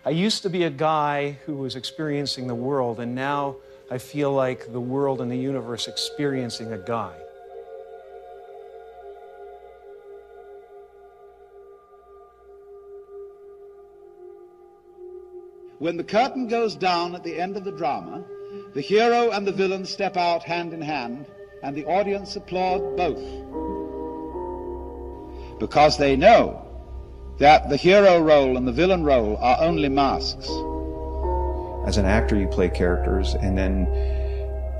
I used to be a guy who was experiencing the world, and now I feel like the world and the universe experiencing a guy. When the curtain goes down at the end of the drama, the hero and the villain step out hand in hand, and the audience applaud both. Because they know that the hero role and the villain role are only masks. As an actor, you play characters, and then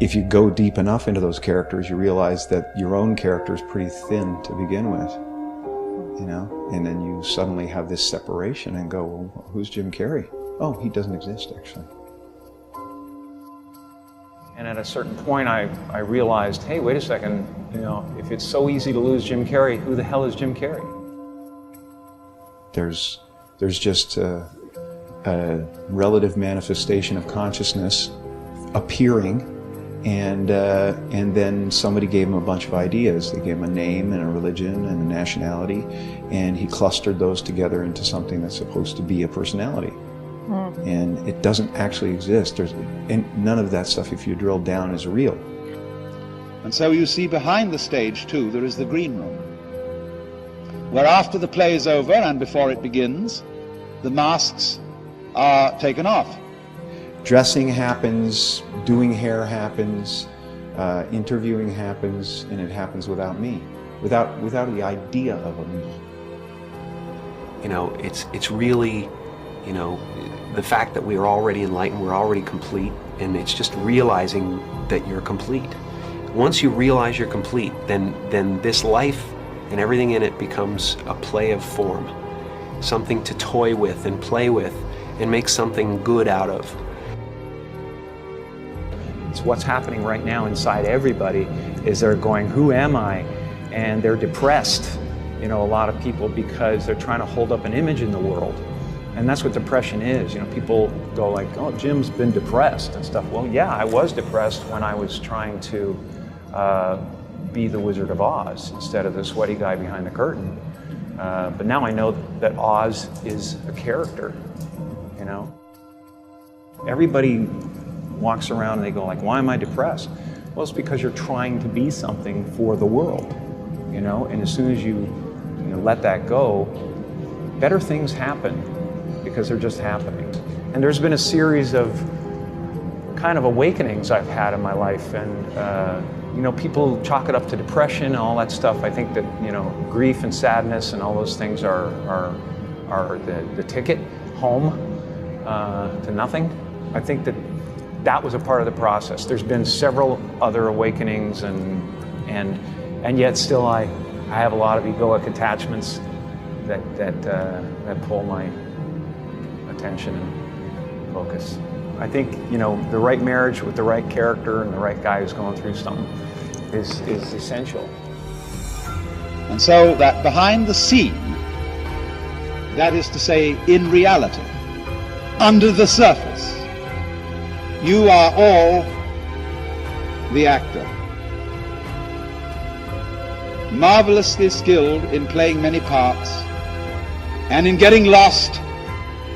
if you go deep enough into those characters, you realize that your own character is pretty thin to begin with, you know? And then you suddenly have this separation and go, well, who's Jim Carrey? Oh, he doesn't exist, actually. And at a certain point, I realized, hey, wait a second, you know, if it's so easy to lose Jim Carrey, who the hell is Jim Carrey? There's just a relative manifestation of consciousness appearing, and then somebody gave him a bunch of ideas. They gave him a name and a religion and a nationality, and he clustered those together into something that's supposed to be a personality. And it doesn't actually exist. And none of that stuff, if you drill down, is real. And so you see behind the stage, too, there is the green room, where after the play is over and before it begins, the masks are taken off. Dressing happens, doing hair happens, interviewing happens, and it happens without me, without the idea of a me. You know, it's really, you know, the fact that we are already enlightened, we're already complete, and it's just realizing that you're complete. Once you realize you're complete, then this life and everything in it becomes a play of form, something to toy with and play with and make something good out of. It's what's happening right now inside everybody is they're going, who am I? And they're depressed, you know, a lot of people, because they're trying to hold up an image in the world. And that's what depression is. You know, people go like, oh, Jim's been depressed and stuff. Well, yeah, I was depressed when I was trying to be the Wizard of Oz instead of the sweaty guy behind the curtain. But now I know that Oz is a character, you know. Everybody walks around and they go like, why am I depressed? Well, it's because you're trying to be something for the world, you know. And as soon as you let that go, better things happen, because they're just happening. And there's been a series of kind of awakenings I've had in my life, and you know, people chalk it up to depression and all that stuff. I think that, you know, grief and sadness and all those things are the ticket home to nothing. I think that was a part of the process. There's been several other awakenings, and yet still I have a lot of egoic attachments that pull my attention and focus. I think, you know, the right marriage with the right character and the right guy who's going through something is essential. And so that behind the scene, that is to say, in reality, under the surface, you are all the actor, marvelously skilled in playing many parts and in getting lost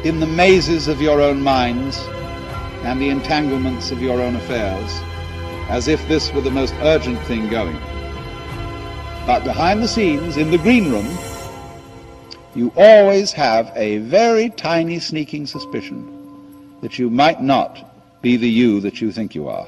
in the mazes of your own minds and the entanglements of your own affairs, as if this were the most urgent thing going. But behind the scenes, in the green room, you always have a very tiny sneaking suspicion that you might not be the you that you think you are.